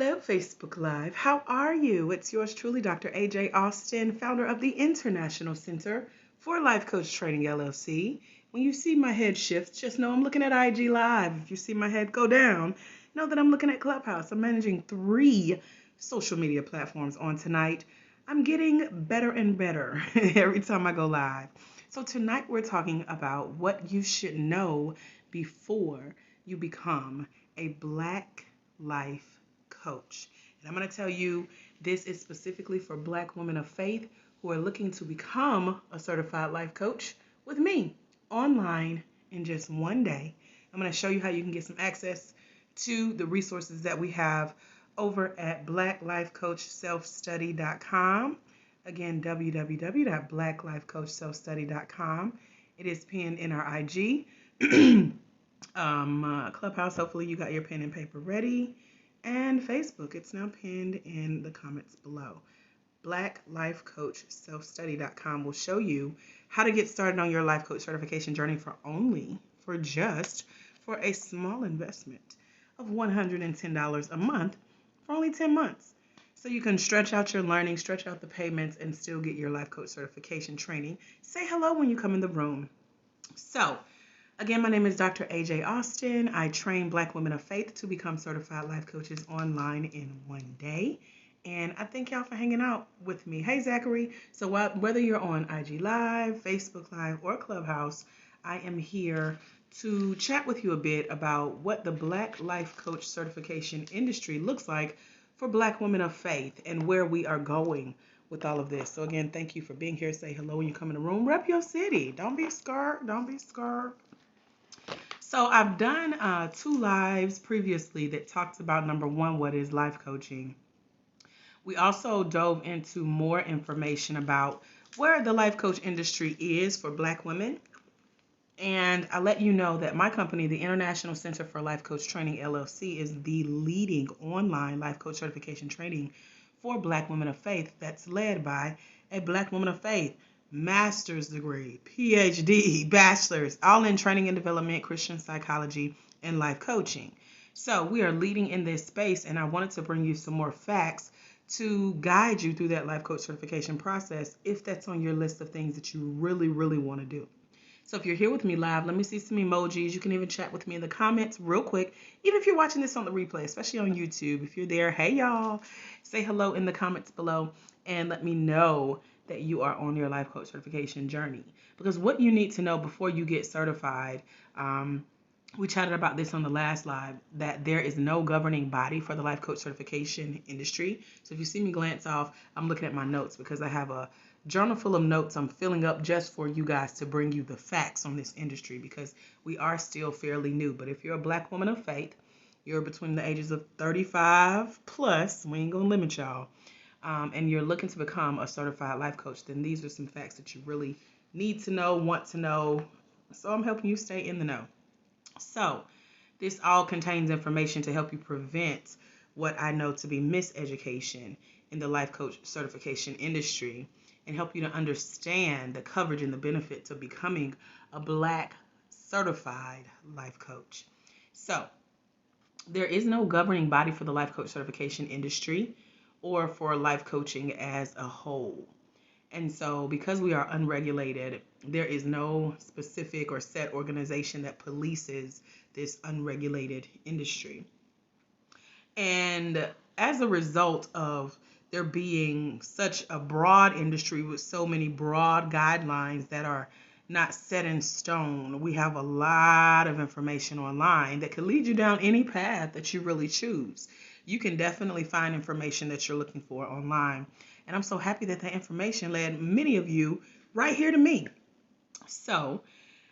Hello, Facebook Live. How are you? It's yours truly, Dr. AJ Austin, founder of the International Center for Life Coach Training LLC. When you see my head shift, just know I'm looking at IG Live. If you see my head go down, know that I'm looking at Clubhouse. I'm managing 3 social media platforms on tonight. I'm getting better and better every time I go live. So tonight we're talking about what you should know before you become a Black life coach. And I'm going to tell you this is specifically for Black women of faith who are looking to become a certified life coach with me online in just one day. I'm going to show you how you can get some access to the resources that we have over at blacklifecoachselfstudy.com. Again, www.blacklifecoachselfstudy.com. It is pinned in our IG. Clubhouse, hopefully you got your pen and paper ready. And Facebook, it's now pinned in the comments below. blacklifecoachselfstudy.com will show you how to get started on your life coach certification journey for a small investment of $110 a month for only 10 months. So you can stretch out your learning, stretch out the payments, and still get your life coach certification training. Say hello when you come in the room. So, again, my name is Dr. AJ Austin. I train Black women of faith to become certified life coaches online in one day. And I thank y'all for hanging out with me. Hey, Zachary. So whether you're on IG Live, Facebook Live, or Clubhouse, I am here to chat with you a bit about what the Black life coach certification industry looks like for Black women of faith and where we are going with all of this. So again, thank you for being here. Say hello when you come in the room. Rep your city. Don't be scared. Don't be scared. So I've done 2 lives previously that talked about, number 1, what is life coaching. We also dove into more information about where the life coach industry is for Black women. And I let you know that my company, the International Center for Life Coach Training LLC, is the leading online life coach certification training for Black women of faith that's led by a Black woman of faith. Master's degree, PhD, bachelor's, all in training and development, Christian psychology, and life coaching. So we are leading in this space, and I wanted to bring you some more facts to guide you through that life coach certification process if that's on your list of things that you really, really want to do. So if you're here with me live, let me see some emojis. You can even chat with me in the comments real quick. Even if you're watching this on the replay, especially on YouTube, if you're there, hey y'all, say hello in the comments below and let me know that you are on your life coach certification journey. Because what you need to know before you get certified, we chatted about this on the last live, that there is no governing body for the life coach certification industry. So if you see me glance off, I'm looking at my notes because I have a journal full of notes I'm filling up just for you guys to bring you the facts on this industry, because we are still fairly new. But if you're a Black woman of faith, you're between the ages of 35 plus, we ain't gonna limit y'all, and you're looking to become a certified life coach, then these are some facts that you really need to know, want to know. So I'm helping you stay in the know. So this all contains information to help you prevent what I know to be miseducation in the life coach certification industry and help you to understand the coverage and the benefits of becoming a Black certified life coach. So there is no governing body for the life coach certification industry or for life coaching as a whole. And so because we are unregulated, there is no specific or set organization that polices this unregulated industry. And as a result of there being such a broad industry with so many broad guidelines that are not set in stone, we have a lot of information online that could lead you down any path that you really choose. You can definitely find information that you're looking for online. And I'm so happy that that information led many of you right here to me. So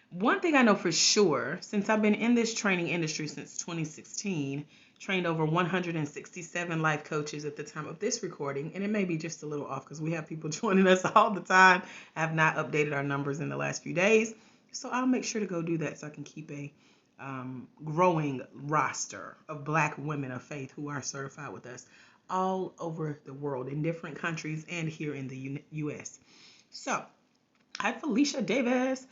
one thing I know for sure, since I've been in this training industry since 2016, trained over 167 life coaches at the time of this recording, and it may be just a little off because we have people joining us all the time. I have not updated our numbers in the last few days, so I'll make sure to go do that so I can keep a growing roster of Black women of faith who are certified with us all over the world in different countries and here in the U.S. So, hi Felicia Davis.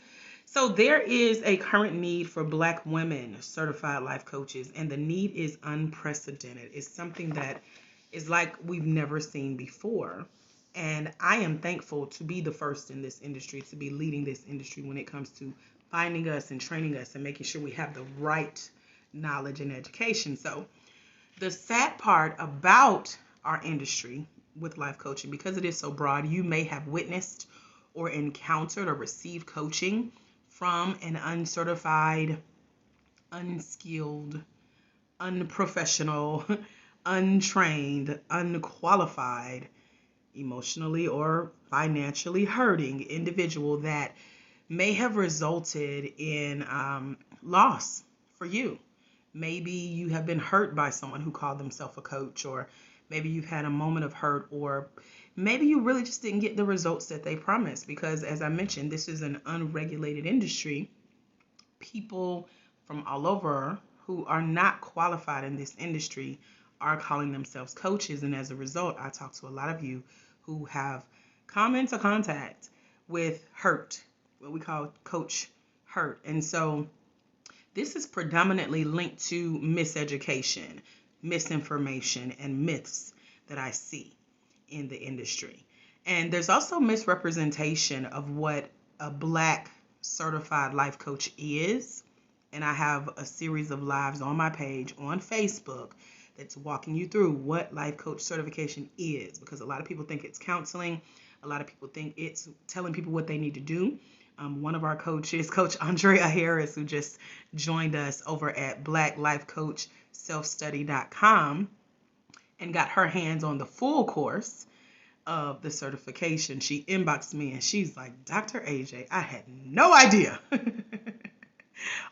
So there is a current need for Black women certified life coaches, and the need is unprecedented. It's something that is like we've never seen before. And I am thankful to be the first in this industry, to be leading this industry when it comes to finding us and training us and making sure we have the right knowledge and education. So the sad part about our industry with life coaching, because it is so broad, you may have witnessed or encountered or received coaching from an uncertified, unskilled, unprofessional, untrained, unqualified, emotionally or financially hurting individual that may have resulted in loss for you. Maybe you have been hurt by someone who called themselves a coach, or maybe you've had a moment of hurt, or maybe you really just didn't get the results that they promised. Because as I mentioned, this is an unregulated industry. People from all over who are not qualified in this industry are calling themselves coaches. And as a result, I talk to a lot of you who have come into contact with hurt, what we call coach hurt. And so this is predominantly linked to miseducation, misinformation, and myths that I see in the industry. And there's also misrepresentation of what a Black certified life coach is. And I have a series of lives on my page on Facebook that's walking you through what life coach certification is, because a lot of people think it's counseling. A lot of people think it's telling people what they need to do. One of our coaches, Coach Andrieka Harris, who just joined us over at blacklifecoachselfstudy.com and got her hands on the full course of the certification, she inboxed me and she's like, Dr. AJ, I had no idea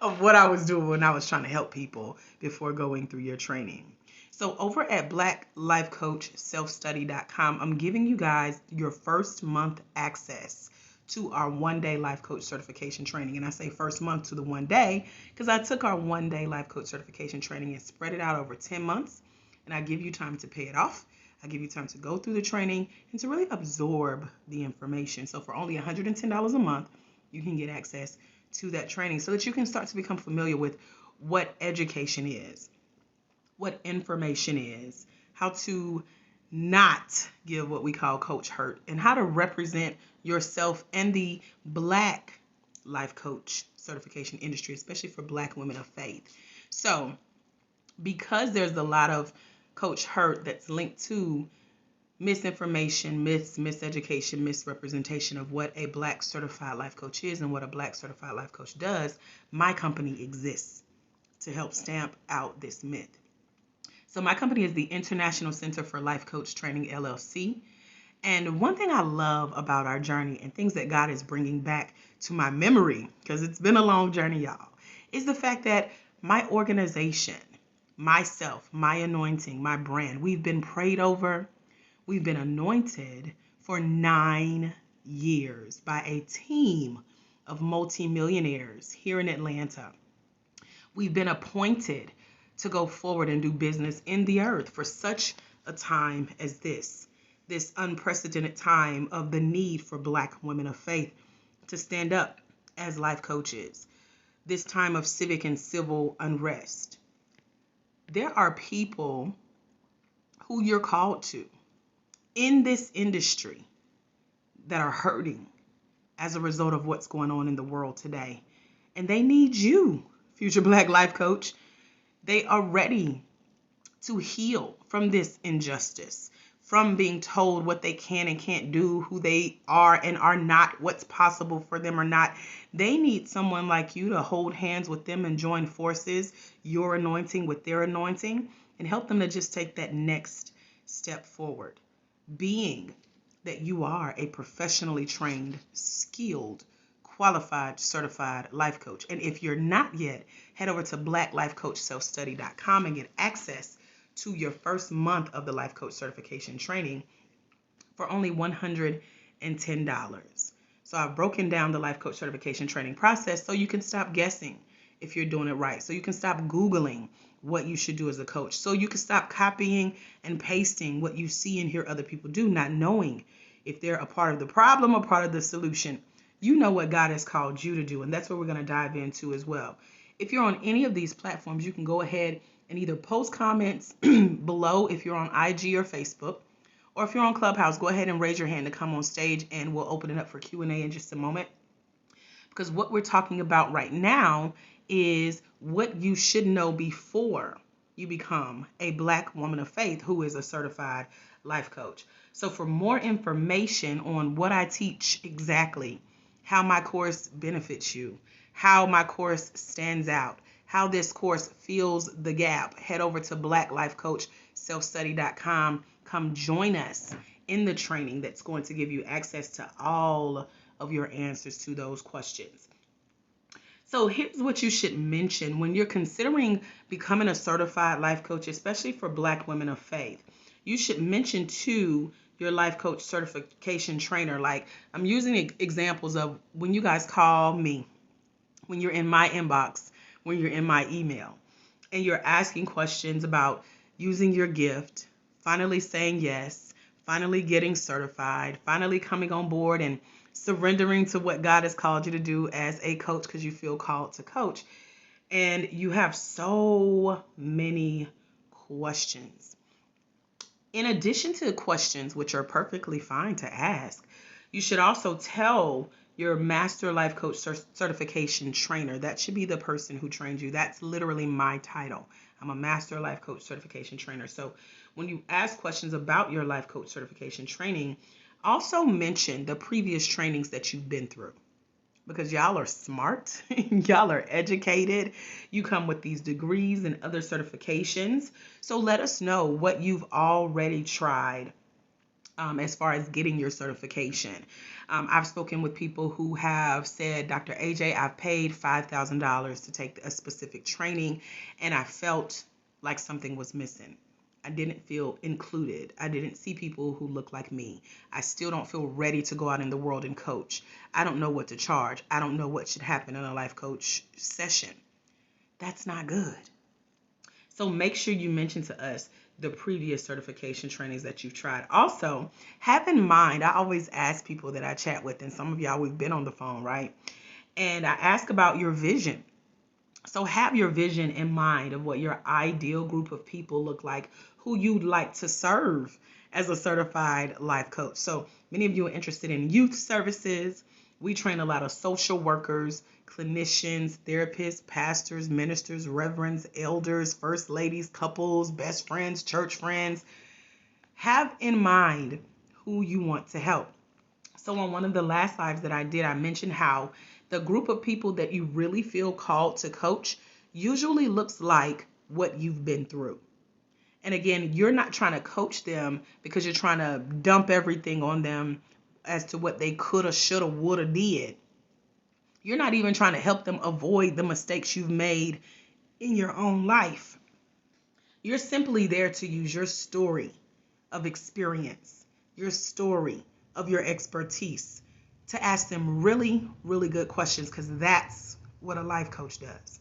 of what I was doing when I was trying to help people before going through your training. So over at blacklifecoachselfstudy.com, I'm giving you guys your first month access to our one-day life coach certification training. And I say first month to the 1 day because I took our one-day life coach certification training and spread it out over 10 months. And I give you time to pay it off. I give you time to go through the training and to really absorb the information. So for only $110 a month, you can get access to that training so that you can start to become familiar with what education is, what information is, how to not give what we call coach hurt, and how to represent yourself and the Black life coach certification industry, especially for Black women of faith. So because there's a lot of coach hurt that's linked to misinformation, myths, miseducation, misrepresentation of what a Black certified life coach is and what a Black certified life coach does, my company exists to help stamp out this myth. So my company is the International Center for Life Coach Training, LLC. And one thing I love about our journey and things that God is bringing back to my memory, because it's been a long journey, y'all, is the fact that my organization, myself, my anointing, my brand, we've been prayed over, we've been anointed for 9 years by a team of multimillionaires here in Atlanta. We've been appointed to go forward and do business in the earth for such a time as this unprecedented time of the need for Black women of faith to stand up as life coaches, this time of civic and civil unrest. There are people who you're called to in this industry that are hurting as a result of what's going on in the world today. And they need you, future Black life coach. They are ready to heal from this injustice, from being told what they can and can't do, who they are and are not, what's possible for them or not. They need someone like you to hold hands with them and join forces, your anointing with their anointing, and help them to just take that next step forward. Being that you are a professionally trained, skilled, qualified, certified life coach. And if you're not yet, head over to blacklifecoachselfstudy.com and get access to your first month of the life coach certification training for only $110. So I've broken down the life coach certification training process so you can stop guessing if you're doing it right. So you can stop Googling what you should do as a coach. So you can stop copying and pasting what you see and hear other people do, not knowing if they're a part of the problem or part of the solution. You know what God has called you to do, and that's what we're going to dive into as well. If you're on any of these platforms, you can go ahead and either post comments below if you're on IG or Facebook, or if you're on Clubhouse, go ahead and raise your hand to come on stage, and we'll open it up for Q&A in just a moment. Because what we're talking about right now is what you should know before you become a Black woman of faith who is a certified life coach. So for more information on what I teach exactly, how my course benefits you, how my course stands out, how this course fills the gap, head over to blacklifecoachselfstudy.com. Come join us in the training that's going to give you access to all of your answers to those questions. So here's what you should mention when you're considering becoming a certified life coach, especially for Black women of faith. You should mention to your life coach certification trainer, like I'm using examples of when you guys call me, when you're in my inbox, when you're in my email, and you're asking questions about using your gift, finally saying yes, finally getting certified, finally coming on board and surrendering to what God has called you to do as a coach because you feel called to coach. And you have so many questions. In addition to questions, which are perfectly fine to ask, you should also tell your master life coach certification trainer. That should be the person who trains you. That's literally my title. I'm a master life coach certification trainer. So when you ask questions about your life coach certification training, also mention the previous trainings that you've been through, because y'all are smart, y'all are educated, you come with these degrees and other certifications. So let us know what you've already tried as far as getting your certification. I've spoken with people who have said, Dr. AJ, I've paid $5,000 to take a specific training, and I felt like something was missing. I didn't feel included. I didn't see people who look like me. I still don't feel ready to go out in the world and coach. I don't know what to charge. I don't know what should happen in a life coach session. That's not good. So make sure you mention to us the previous certification trainings that you've tried. Also, have in mind, I always ask people that I chat with, and some of y'all, we've been on the phone, right? And I ask about your vision. So have your vision in mind of what your ideal group of people look like, who you'd like to serve as a certified life coach. So many of you are interested in youth services. We train a lot of social workers, clinicians, therapists, pastors, ministers, reverends, elders, first ladies, couples, best friends, church friends. Have in mind who you want to help. So on one of the last lives that I did, I mentioned how the group of people that you really feel called to coach usually looks like what you've been through. And again, you're not trying to coach them because you're trying to dump everything on them as to what they coulda, shoulda, woulda did. You're not even trying to help them avoid the mistakes you've made in your own life. You're simply there to use your story of experience, your story of your expertise, to ask them really, really good questions, because that's what a life coach does.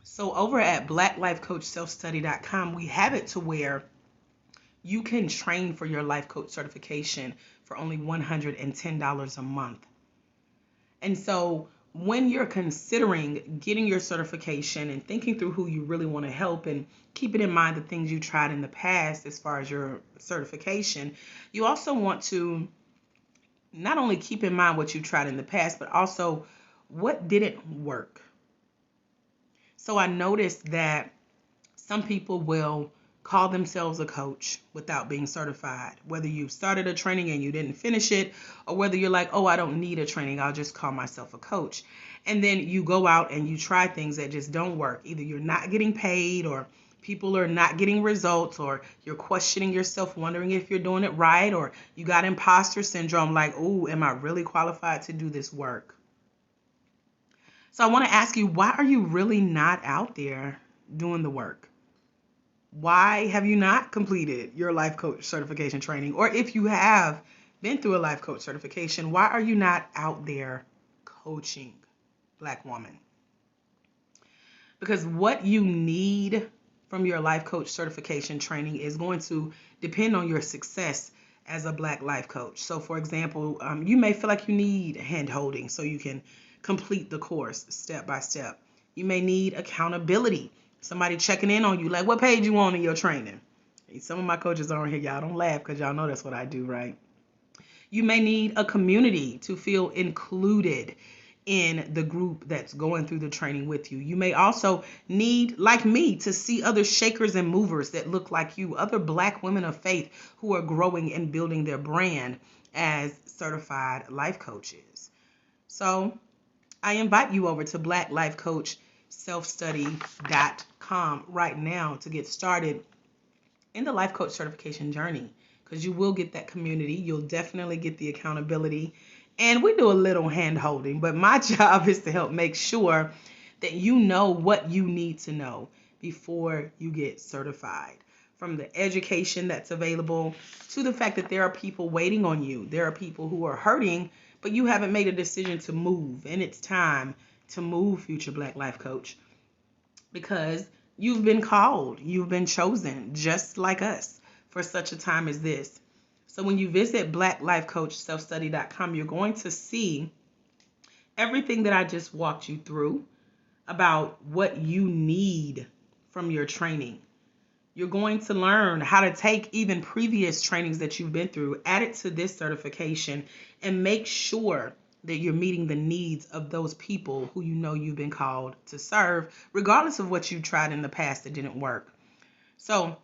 So over at blacklifecoachselfstudy.com, we have it to where you can train for your life coach certification for only $110 a month. And so when you're considering getting your certification and thinking through who you really want to help and keeping in mind the things you tried in the past as far as your certification, you also want to not only keep in mind what you tried in the past, but also what didn't work. So I noticed that some people will call themselves a coach without being certified, whether you started a training and you didn't finish it, or whether you're like, oh, I don't need a training, I'll just call myself a coach. And then you go out and you try things that just don't work. Either you're not getting paid, or people are not getting results, or you're questioning yourself, wondering if you're doing it right, or you got imposter syndrome, like, oh, am I really qualified to do this work? So I want to ask you, why are you really not out there doing the work? Why have you not completed your life coach certification training? Or if you have been through a life coach certification, why are you not out there coaching Black woman? Because what you need from your life coach certification training is going to depend on your success as a Black life coach. So, for example, you may feel like you need hand holding so you can complete the course step by step. You may need accountability, somebody checking in on you, like what page you on in your training. Some of my coaches are on here, y'all don't laugh because y'all know that's what I do, right? You may need a community to feel included in the group that's going through the training with you. You may also need, like me, to see other shakers and movers that look like you, other Black women of faith who are growing and building their brand as certified life coaches. So I invite you over to blacklifecoachselfstudy.com right now to get started in the life coach certification journey, because you will get that community. You'll definitely get the accountability. And we do a little hand holding, but my job is to help make sure that you know what you need to know before you get certified. From the education that's available to the fact that there are people waiting on you. There are people who are hurting, but you haven't made a decision to move. And it's time to move, future Black life coach, because you've been called, you've been chosen, just like us, for such a time as this. So when you visit blacklifecoachselfstudy.com, you're going to see everything that I just walked you through about what you need from your training. You're going to learn how to take even previous trainings that you've been through, add it to this certification, and make sure that you're meeting the needs of those people who you know you've been called to serve, regardless of what you tried in the past that didn't work. So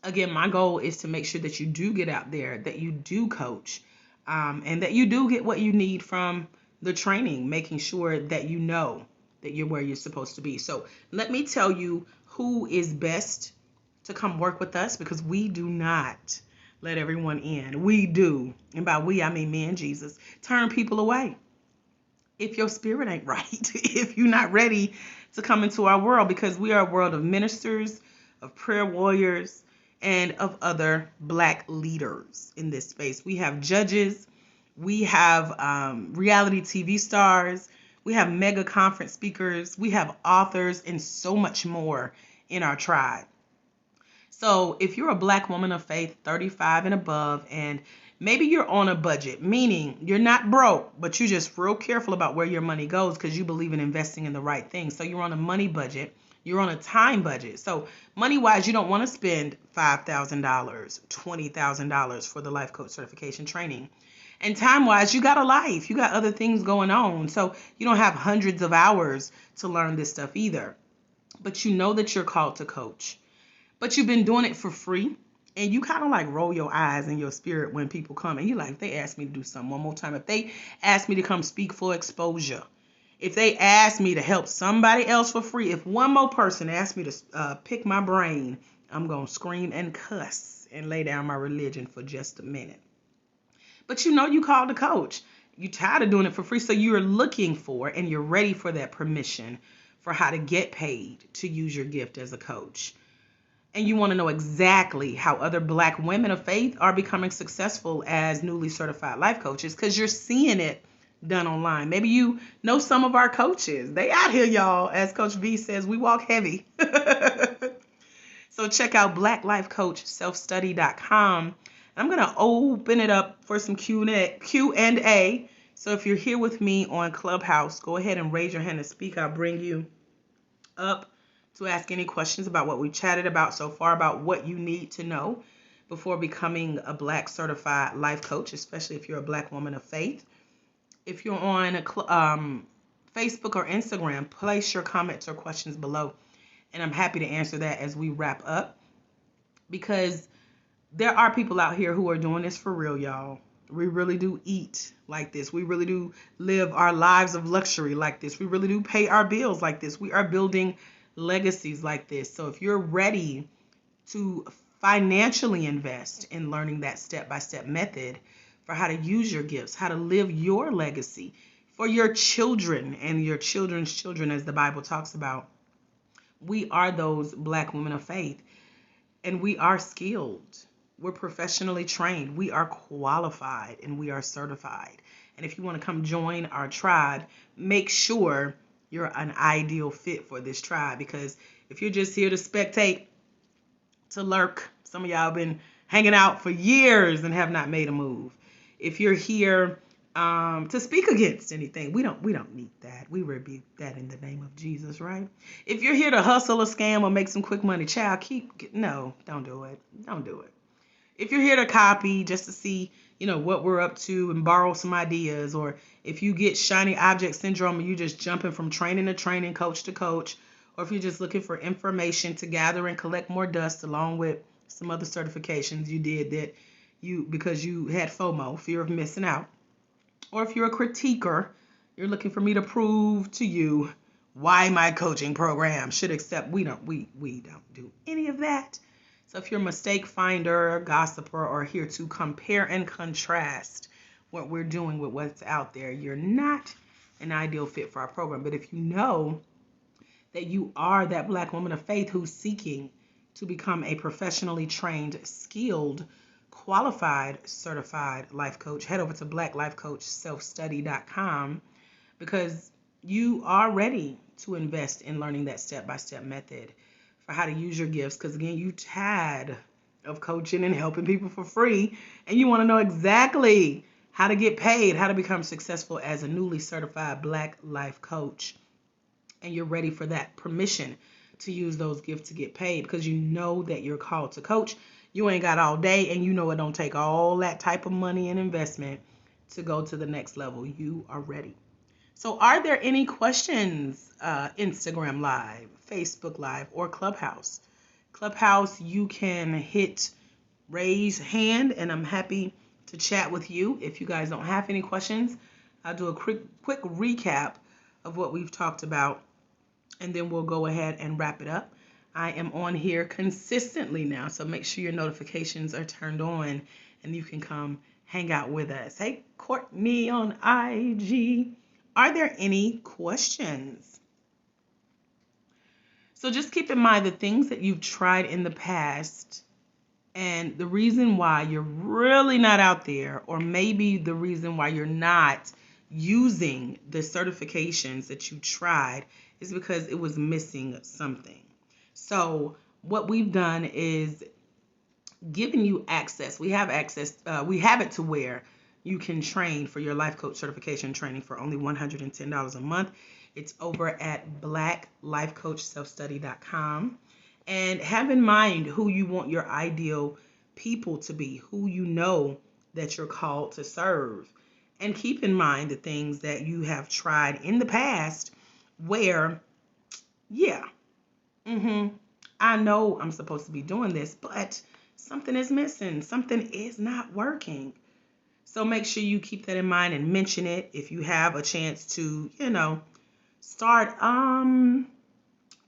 again, my goal is to make sure that you do get out there, that you do coach, and that you do get what you need from the training, making sure that you know that you're where you're supposed to be. So let me tell you who is best to come work with us, because we do not let everyone in. We do, and by we, I mean me and Jesus, turn people away if your spirit ain't right, if you're not ready to come into our world, because we are a world of ministers, of prayer warriors, and of other Black leaders in this space. We have judges, we have reality TV stars, we have mega conference speakers, we have authors, and so much more in our tribe. So if you're a Black woman of faith, 35 and above, and maybe you're on a budget, meaning you're not broke, but you're just real careful about where your money goes because you believe in investing in the right things. So you're on a money budget. You're on a time budget. So money-wise, you don't want to spend $5,000, $20,000 for the life coach certification training. And time-wise, you got a life. You got other things going on. So you don't have hundreds of hours to learn this stuff either. But you know that you're called to coach. But you've been doing it for free. And you kind of like roll your eyes in your spirit when people come. And you're like, if they ask me to do something one more time, if they ask me to come speak for exposure, if they ask me to help somebody else for free, if one more person asks me to pick my brain, I'm going to scream and cuss and lay down my religion for just a minute. But you know you called a coach. You're tired of doing it for free, so you're looking for and you're ready for that permission for how to get paid to use your gift as a coach. And you want to know exactly how other Black women of faith are becoming successful as newly certified life coaches, because you're seeing it done online. Maybe you know some of our coaches. They out here, y'all. As Coach V says, we walk heavy. So check out blacklifecoachselfstudy.com. I'm going to open it up for some Q&A. So if you're here with me on Clubhouse, go ahead and raise your hand and speak. I'll bring you up to ask any questions about what we chatted about so far, about what you need to know before becoming a Black certified life coach, especially if you're a Black woman of faith. If you're on Facebook or Instagram, place your comments or questions below, and I'm happy to answer that as we wrap up, because there are people out here who are doing this for real, y'all. We really do eat like this. We really do live our lives of luxury like this. We really do pay our bills like this. We are building legacies like this. So if you're ready to financially invest in learning that step-by-step method for how to use your gifts, how to live your legacy for your children and your children's children, as the Bible talks about, we are those Black women of faith, and we are skilled. We're professionally trained. We are qualified, and we are certified. And if you want to come join our tribe, make sure you're an ideal fit for this tribe, because if you're just here to spectate, to lurk, some of y'all been hanging out for years and have not made a move. If you're here to speak against anything, we don't need that. We rebuke that in the name of Jesus, right? If you're here to hustle a scam or make some quick money, child, no, don't do it. Don't do it. If you're here to copy just to see, what we're up to and borrow some ideas, or if you get shiny object syndrome and you just jumping from training to training, coach to coach, or if you're just looking for information to gather and collect more dust along with some other certifications you did because you had FOMO, fear of missing out, or if you're a critiquer, you're looking for me to prove to you why my coaching program should accept. We don't do any of that. So if you're a mistake finder, gossiper, or here to compare and contrast what we're doing with what's out there, you're not an ideal fit for our program. But if you know that you are that Black woman of faith who's seeking to become a professionally trained, skilled, qualified, certified life coach, head over to blacklifecoachselfstudy.com, because you are ready to invest in learning that step-by-step method for how to use your gifts. Because again, you're tired of coaching and helping people for free, and you want to know exactly how to get paid, how to become successful as a newly certified Black life coach. And you're ready for that permission to use those gifts to get paid, because you know that you're called to coach. You ain't got all day, and you know it don't take all that type of money and investment to go to the next level. You are ready. So are there any questions? Instagram Live, Facebook Live, or Clubhouse? Clubhouse, you can hit raise hand, and I'm happy to chat with you. If you guys don't have any questions, I'll do a quick recap of what we've talked about, and then we'll go ahead and wrap it up. I am on here consistently now, so make sure your notifications are turned on and you can come hang out with us. Hey, Courtney on IG. Are there any questions? So just keep in mind the things that you've tried in the past and the reason why you're really not out there, or maybe the reason why you're not using the certifications that you tried, is because it was missing something. So what we've done is given you access. We have access. We have it to where you can train for your life coach certification training for only $110 a month. It's over at blacklifecoachselfstudy.com. And have in mind who you want your ideal people to be, who you know that you're called to serve. And keep in mind the things that you have tried in the past where, I know I'm supposed to be doing this, but something is missing. Something is not working. So make sure you keep that in mind and mention it if you have a chance to, start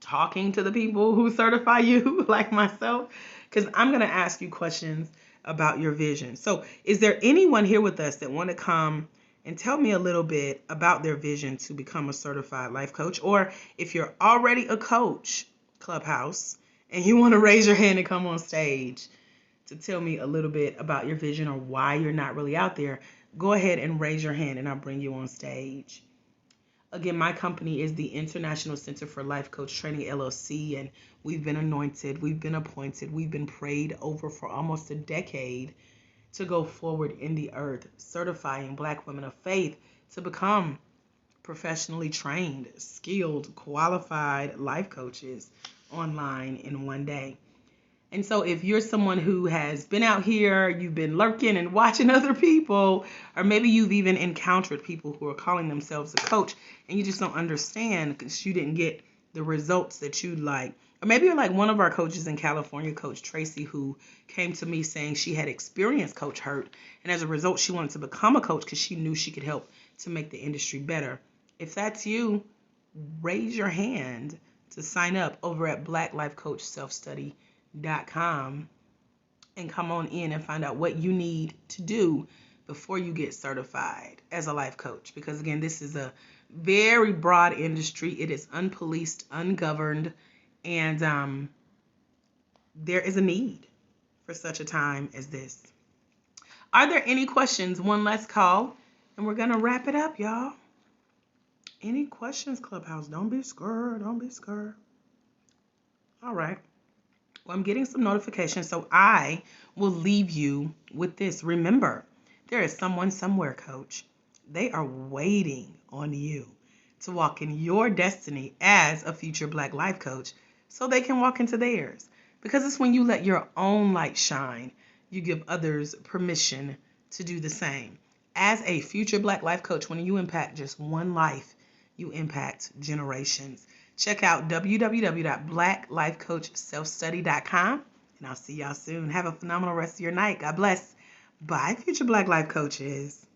talking to the people who certify you, like myself, because I'm going to ask you questions about your vision. So is there anyone here with us that want to come and tell me a little bit about their vision to become a certified life coach? Or if you're already a coach, Clubhouse, and you want to raise your hand and come on stage to tell me a little bit about your vision or why you're not really out there, go ahead and raise your hand and I'll bring you on stage. Again, my company is the International Center for Life Coach Training, LLC, and we've been anointed, we've been appointed, we've been prayed over for almost a decade to go forward in the earth, certifying Black women of faith to become professionally trained, skilled, qualified life coaches online in one day. And so if you're someone who has been out here, you've been lurking and watching other people, or maybe you've even encountered people who are calling themselves a coach and you just don't understand because you didn't get the results that you'd like. Or maybe you're like one of our coaches in California, Coach Tracy, who came to me saying she had experienced Coach Hurt. And as a result, she wanted to become a coach because she knew she could help to make the industry better. If that's you, raise your hand to sign up over at blacklifecoachselfstudy.com and come on in and find out what you need to do before you get certified as a life coach. Because again, this is a very broad industry. It is unpoliced, ungoverned, and there is a need for such a time as this. Are there any questions? One last call, and we're going to wrap it up, y'all. Any questions, Clubhouse? Don't be scared. Don't be scared. All right. Well, I'm getting some notifications, so I will leave you with this. Remember, there is someone somewhere, coach. They are waiting on you to walk in your destiny as a future Black life coach so they can walk into theirs. Because it's when you let your own light shine, you give others permission to do the same. As a future Black life coach, when you impact just one life, you impact generations. Check out www.blacklifecoachselfstudy.com, and I'll see y'all soon. Have a phenomenal rest of your night. God bless. Bye, future Black life coaches.